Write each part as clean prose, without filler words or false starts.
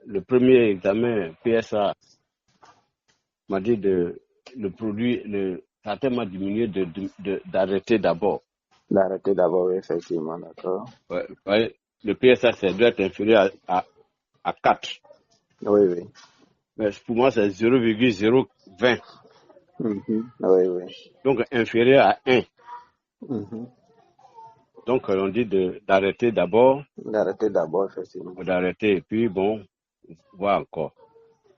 le premier examen PSA m'a dit le produit, ça m'a diminué d'arrêter d'abord. D'arrêter d'abord, oui, effectivement, d'accord. Ouais, le PSA, ça doit être inférieur à 4. Oui. Mais pour moi, c'est 0,020. Oui. Donc, inférieur à 1. Mm-hmm. Donc, on dit d'arrêter d'abord. D'arrêter d'abord, effectivement. D'arrêter, et puis bon, voir encore.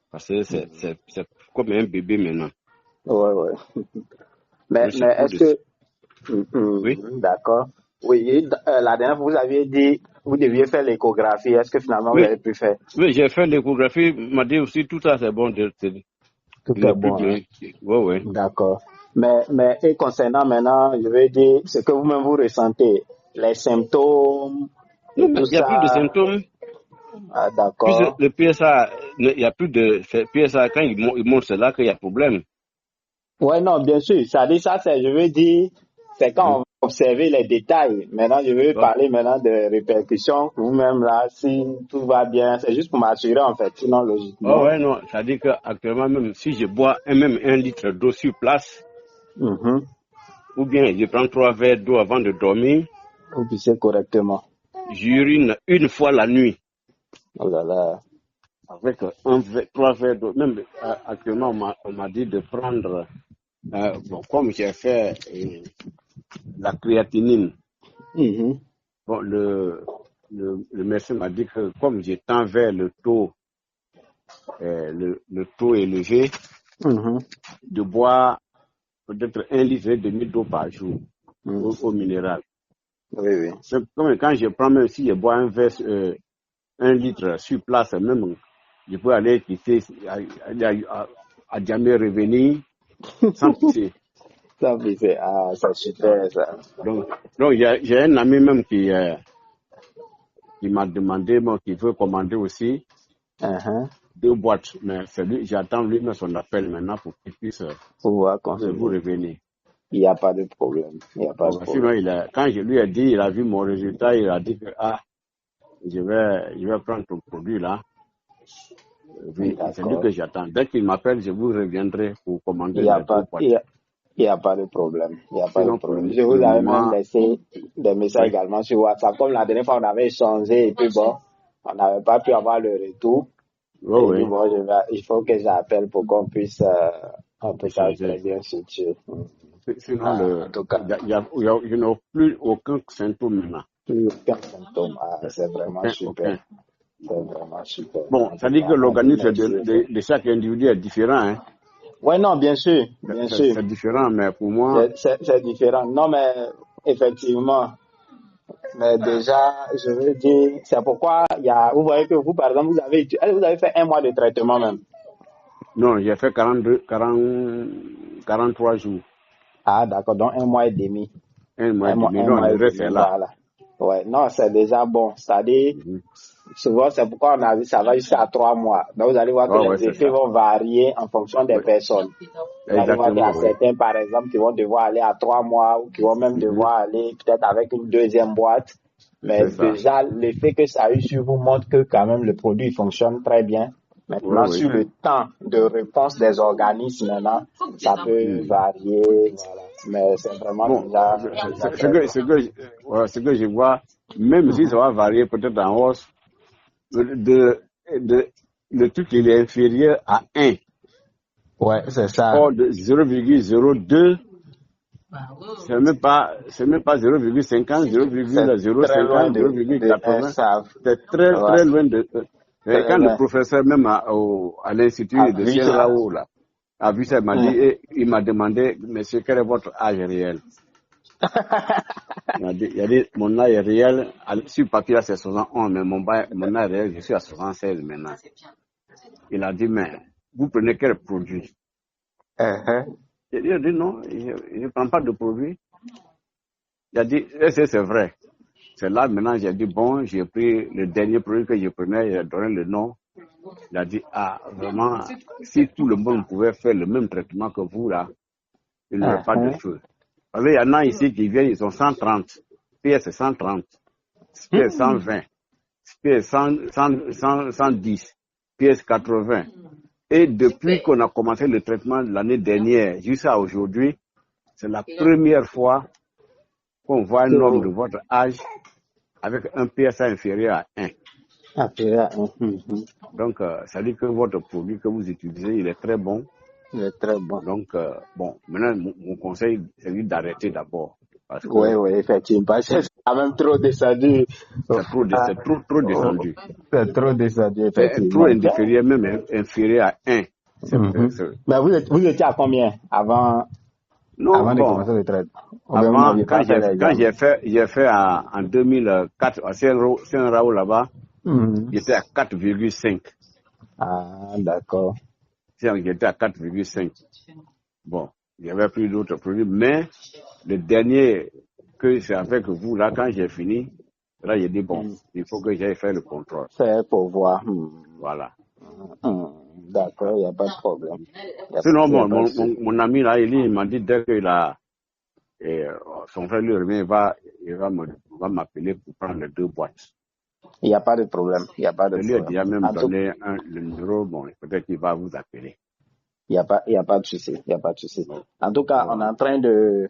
Parce que c'est comme un bébé maintenant. Oui. Mais est-ce que... Oui. D'accord. Oui, la dernière fois, vous aviez dit vous deviez faire l'échographie. Est-ce que finalement vous avez pu faire? Oui, j'ai fait l'échographie. M'a dit aussi tout ça c'est bon. Tout est bon. Hein? Oui. D'accord. Mais et concernant maintenant, je veux dire, ce que vous-même vous ressentez, les symptômes et tout ça. Il n'y a plus de symptômes. Ah, d'accord. Puisque le PSA, il n'y a plus de PSA, quand il monte, c'est là qu'il y a problème. Oui, non, bien sûr. Ça dit ça, je veux dire, c'est quand on va observer les détails. Maintenant, je veux parler maintenant de répercussions. Vous-même là, si tout va bien, c'est juste pour m'assurer en fait, sinon logiquement. Non, ça dit qu'actuellement même si je bois même 1 litre d'eau sur place, ou bien je prends 3 verres d'eau avant de dormir, vous pissez correctement. J'urine une fois la nuit. Oh là là. Avec 3 verres d'eau. Même actuellement, on m'a dit de prendre, comme j'ai fait la créatinine. Bon, le médecin m'a dit que comme j'ai tend vers le taux élevé, de boire peut-être 1,5 litre d'eau par jour au minéral. Oui. C'est comme quand je prends, même si je bois 1 litre sur place, même, je peux aller quitter, à jamais revenir sans pisser. Sans pisser, ah, c'est super ça. Donc j'ai un ami même qui m'a demandé, moi, qui veut commander aussi 2 boîtes, mais j'attends lui mais son appel maintenant pour qu'il puisse vous revenir. Il n'y a pas de problème. Sinon, quand je lui ai dit, il a vu mon résultat, il a dit que je vais prendre ton produit là. Oui, c'est lui que j'attends. Dès qu'il m'appelle, je vous reviendrai pour commander les 2 boîtes. Il n'y a pas de problème. Je vous avais même laissé des messages également sur WhatsApp. Comme la dernière fois, on avait échangé et puis bon, on n'avait pas pu avoir le retour. Oui. Bon, il faut que j'appelle pour qu'on puisse, en tout cas, très bien situer. Sinon, je n'ai plus aucun symptôme maintenant. Plus aucun symptôme. C'est vraiment super. C'est vraiment super. Bon, ça dit que l'organisme de chaque individu est différent. Hein? Oui, non, bien sûr. C'est différent, mais pour moi... C'est différent. Non, mais effectivement. Mais déjà, je veux dire, c'est pourquoi vous voyez que vous, par exemple, vous avez fait 1 mois de traitement même. Non, j'ai fait 43 jours. Ah, d'accord, donc 1 mois et demi. 1 mois et demi, non, le reste est là. Voilà. Ouais, non, c'est déjà bon. C'est-à-dire, souvent, c'est pourquoi on a vu ça va jusqu'à 3 mois. Donc, vous allez voir que les effets vont varier en fonction des personnes. Vous allez voir qu'il y a certains, par exemple, qui vont devoir aller à 3 mois ou qui vont même devoir aller peut-être avec une 2e boîte. Mais déjà, l'effet que ça a eu sur vous montre que quand même le produit fonctionne très bien. Maintenant, sur le temps de réponse des organismes, maintenant, ça peut varier. Voilà. Mais c'est vraiment déjà... Ce que je vois, même si ça va varier peut-être en hausse, le truc il est inférieur à 1. Ouais, c'est ça. Or de 0,02, c'est même pas 0,50, 0,05, 0,80. C'est très loin de. Quand le professeur même à l'institut de Saint-Raoult là a vu ça, il m'a demandé, monsieur, quel est votre âge réel? Il a dit, mon âge réel, sur papier là, c'est 61, mais mon âge réel, je suis à 76 maintenant. Il a dit, mais vous prenez quel produit? Il a dit, non, je ne prends pas de produit. Il a dit, c'est vrai. C'est là maintenant, j'ai dit, bon, j'ai pris le dernier produit que je prenais, il a donné le nom. Il a dit, vraiment, si tout le monde pouvait faire le même traitement que vous là, il n'y aurait pas de feu. Parce qu'il y en a ici qui viennent, ils sont 130, PS 130, PS 120, PS 110. pièce 80. Et depuis qu'on a commencé le traitement l'année dernière jusqu'à aujourd'hui, c'est la première fois qu'on voit un homme de votre âge avec un PSA inférieur à 1. Inférieur à 1. Donc, ça dit que votre produit que vous utilisez, il est très bon. Il est très bon. Donc, maintenant, mon conseil, c'est d'arrêter d'abord. Oui, effectivement. C'est quand même trop descendu. C'est trop descendu. C'est trop descendu, effectivement. Trop inférieur, même inférieur à 1. Mais vous étiez à combien avant de commencer le traitement? Avant, quand j'ai fait en 2004 à Saint-Raoult là-bas, j'étais à 4,5. Ah, d'accord. J'étais à 4,5. Bon, il y avait plus d'autres produits, mais le dernier que c'est avec vous, là, quand j'ai fini, là, j'ai dit, bon, il faut que j'aille faire le contrôle. C'est pour voir. Voilà. D'accord, il n'y a pas de problème. Sinon, mon ami, là, il m'a dit, dès qu'il a, son frère lui revient, il va m'appeler pour prendre les 2 boîtes. Il n'y a pas de problème. Il n'y a pas de problème. Il lui a déjà même donné le numéro, bon, peut-être qu'il va vous appeler. Il n'y a pas de souci. En tout cas, on est en train de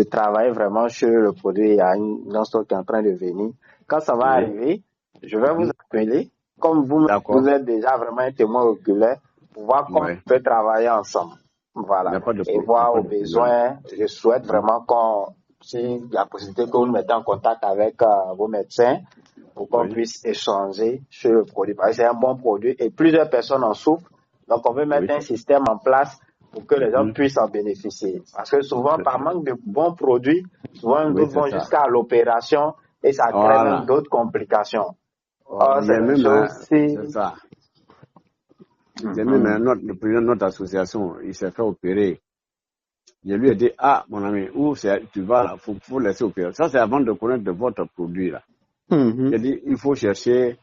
travailler vraiment sur le produit. Il y a une stock qui est en train de venir. Quand ça va arriver, je vais vous appeler. Comme vous êtes déjà vraiment un témoin oculaire, pour voir comment on peut travailler ensemble. Voilà. Et voir aux besoins. Je souhaite vraiment s'il y a la possibilité que vous nous mettez en contact avec vos médecins pour qu'on puisse échanger sur le produit. Parce que c'est un bon produit et plusieurs personnes en souffrent. Donc, on veut mettre un système en place pour que les gens puissent en bénéficier. Parce que souvent, par manque de bons produits, souvent, nous vont jusqu'à l'opération et ça crée même d'autres complications. C'est ça. C'est même le président de notre association, il s'est fait opérer. Je lui ai dit, mon ami, où tu vas là, faut laisser opérer. Ça, c'est avant de connaître votre produit là. J'ai dit, il faut chercher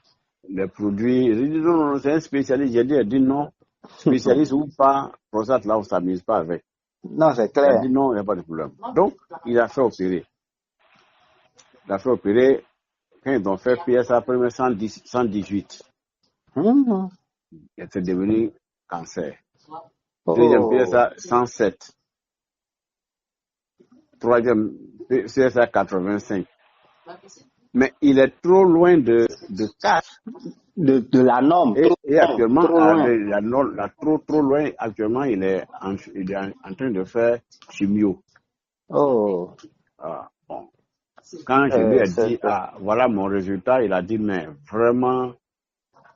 les produits. J'ai dit, non, c'est un spécialiste. J'ai dit, non. Spécialiste ou pas, prostate là, on ne s'amuse pas avec. Non, c'est clair. Il a dit non, il n'y a pas de problème. Donc, il a fait opérer. Quand ils ont fait PSA, premier 118. C'est devenu cancer. Deuxième PSA, 107. Troisième PSA, 85. Mais il est trop loin de 4. De la norme. Et actuellement, la norme, trop loin, actuellement, il est en train de faire chimio. Bon. Quand je lui ai dit, voilà mon résultat, il a dit, mais vraiment,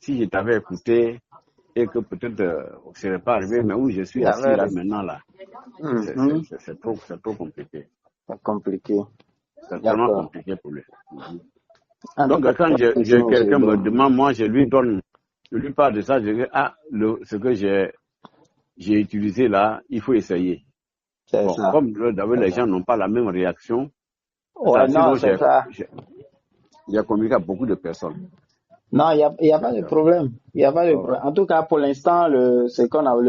si je t'avais écouté, et que peut-être je ne serais pas arrivé, mais où je suis assis là maintenant, là, c'est trop compliqué. C'est compliqué. C'est vraiment compliqué pour lui. Donc, quand quelqu'un me demande, moi, je lui parle de ça, je dis, ce que j'ai utilisé là, il faut essayer. Comme les gens n'ont pas la même réaction, j'ai communiqué à beaucoup de personnes. Non, il n'y a pas de problème. En tout cas, pour l'instant, le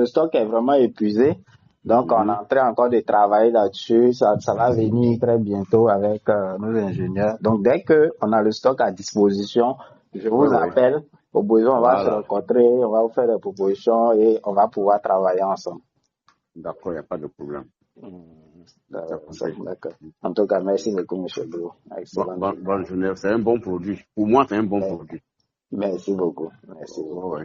stock est vraiment épuisé. Donc, on est en train encore de travailler là-dessus. Ça va venir très bientôt avec nos ingénieurs. Donc, dès qu'on a le stock à disposition, je vous appelle. Au besoin, on va se rencontrer, on va vous faire des propositions et on va pouvoir travailler ensemble. D'accord, il n'y a pas de problème. D'accord. En tout cas, merci beaucoup, M. Bro. Bonne journée. C'est un bon produit. Pour moi, c'est un bon produit. Merci beaucoup. Merci beaucoup.